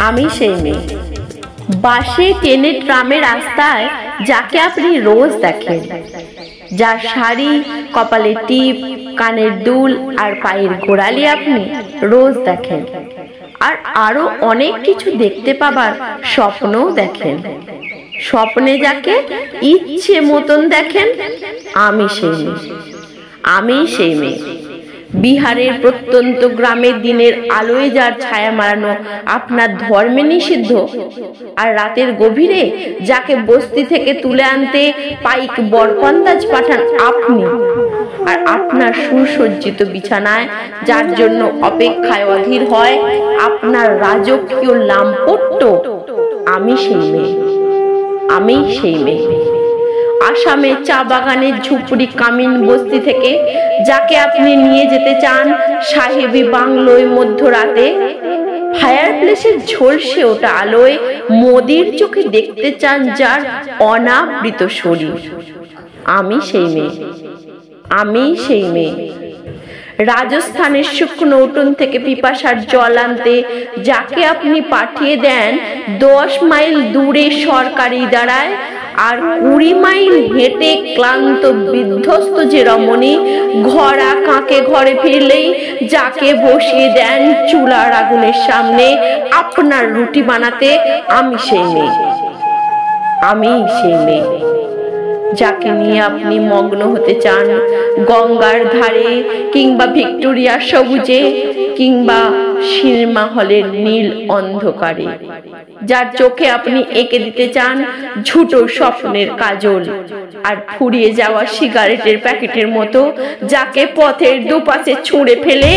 আমি সেই মেয়ে। বাসে, ট্রেনে, ট্রামে, রাস্তায় যাকে আপনি রোজ দেখেন, যার শাড়ি, কপালে টিপ, কানের দুল আর পায়ের গোড়ালি আপনি রোজ দেখেন, আর আরো অনেক কিছু দেখতে পাবার স্বপ্নও দেখেন। স্বপ্নে যাকে ইচ্ছে মতন দেখেন, আমি সেই মেয়ে। আমি সেই মেয়ে। বিহারের প্রত্যন্ত গ্রামের দিনের আলোয় যার ছায়া মারানো আপনার ধর্মে নিষিদ্ধ, আর রাতের গভীরে যাকে বস্তি থেকে তুলে আনতে পাইক বরকন্দাজ পাঠান আপনি, আর আপনার সুসজ্জিত বিছানায় যার জন্য অপেক্ষায় অধীর হয় আপনার রাজকীয় লাম্পট্য, আমি সেই মেয়ে। আমি সেই মেয়ে। আসামে চা বাগানের ঝুপড়ি কামিন বস্তি থেকে যাকে আপনি নিয়ে যেতে চান সাহেবী বাংলোয় মধ্যরাতে, ফায়ার প্লেসের ঝলসে ওঠা আলোয় মোদির চোখে দেখতে চান যার অনাবৃত শরীর, আমি সেই মেয়ে। আমি সেই মেয়ে। রাজস্থানের শুকনো উঠোন থেকে পিপাসার জল আনতে যাকে আপনি পাঠিয়ে দেন 10 মাইল দূরে সরকারি দাঁড়ায়, আর 20 মাইল হেঁটে ক্লান্ত বিধ্বস্ত যে রমণী ঘোড়া কাঁকে ঘরে ফিরলেই যাকে বসিয়ে দেন চুলার আগুনের সামনে আপনার রুটি বানাতে, আমি সেই মেয়ে। আমি সেই মেয়ে। যাকে নিয়ে আপনি মগ্ন হতে চান গঙ্গার ধারে, কিংবা ভিক্টোরিয়ার সবুজে, কিংবা সিনেমা হলের নীল অন্ধকারে, যার চোখে আপনি এঁকে দিতে চান ঝুটো স্বপ্নের কাজল, আর ফুরিয়ে যাওয়া সিগারেটের প্যাকেটের মতো যাকে পথের দুপাশে ছুঁড়ে ফেলে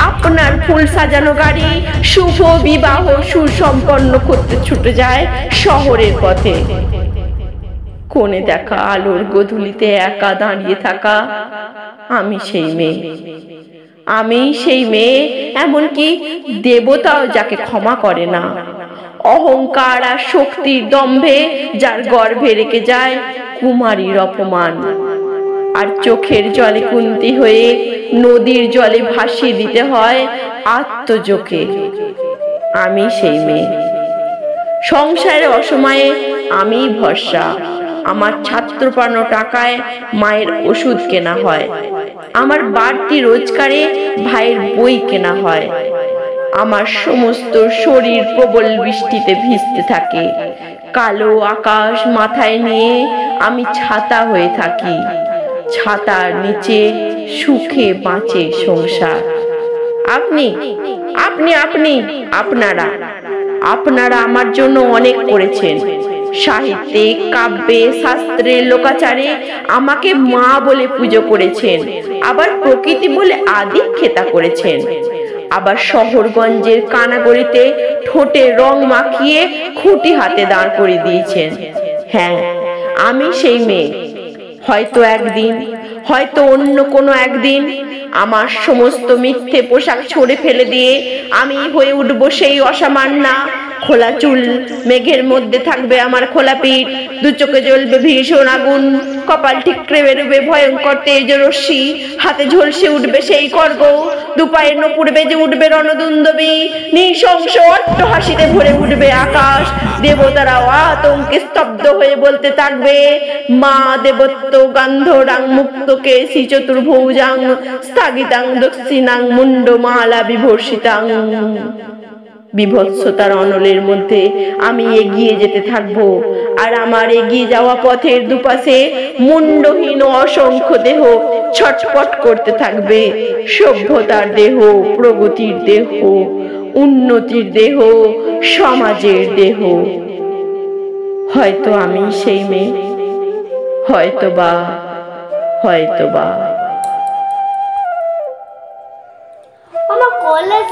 আপনার ফুল সাজানো গাড়ি শুভ বিবাহ সুসম্পন্ন করতে ছুটে যায় শহরের পথে। কোণে দেখা আলোর গোধূলিতে একা দাঁড়িয়ে থাকা, আমি সেই মেয়ে। আমি সেই মেয়ে। এমনকি দেবতাও যাকে ক্ষমা করে না, অহংকার আর শক্তির দম্ভে যার গর্ভে রেখে যায় কুমারীর অপমান, আর চোখের জলে কুন্তি হয়ে নদীর জলে ভাসিয়ে দিতে হয় আত্মজোকে, আমি সেই মেয়ে। সংসারের অসময়ে আমি ভরসা। আমার ছাত্র পানো টাকায় মায়ের ওষুধ কেনা হয়, আমার বাড়তি রোজগারে ভাইয়ের বই কেনা হয়, আমার সমস্ত শরীর প্রবল বৃষ্টিতে ভিজতে থাকে, কালো আকাশ মাথায় নিয়ে আমি ছাতা হয়ে থাকি, ছাতার নিচে সুখে বাঁচে সংসার। আপনি আপনি আপনি আপনারা আপনারা আমার জন্য অনেক করেছেন। সাহিত্যে, কাব্যে, শাস্ত্রে, লোকাচারে আমাকে মা বলে পুজো করেছেন, আবার প্রকৃতি বলে আদিক্ষেতা করেছেন, আবার শহরগঞ্জের কানাগড়িতে ঠোঁটে রং মাখিয়ে খুঁটি হাতে দাঁড় করে দিয়েছেন। হ্যাঁ, আমি সেই মেয়ে। হয়তো একদিন, হয়তো অন্য কোনো একদিন আমার সমস্ত মিথ্যে পোশাক ছড়ে ফেলে দিয়ে আমি হয়ে উঠবো সেই অসামান্যা। খোলা চুল, মেঘের মধ্যে থাকবে আমার খোলা পিঠ, দু চোখে জ্বলবে ভীষণ আগুন, কপাল ঠিকরে বেরোবে ভয়ঙ্কর তেজ রশ্মি, হাতে ঝলসে উঠবে সেই খড়গ, দুপায়ে নপুর বেজে উঠবে রণদুন্দবী, নৃশংস অট্ট হাসিতে ভরে উঠবে আকাশ। দেবতারাও আতঙ্কে স্তব্ধ হয়ে বলতে থাকবে, মা দেবত্ব গান্ধরাং মুক্তকে শ্রী চতুর্ভুজাং স্থগিতাং দক্ষিণাং মুন্ড মালা বিভর্ষিতাং। বিভৎসতার অনলের মধ্যে আমি এগিয়ে যেতে থাকবো, আর আমার এগিয়ে যাওয়া পথের দুপাশে মুন্ডহীন অসংখ্য দেহ ছটপট করতে থাকবে। সভ্যতার দেহ, প্রগতির দেহ, উন্নতির দেহ, সমাজের দেহ। হয়তো আমি সেই মেয়ে, হয়তোবা হয়তোবা। আমার কলেজ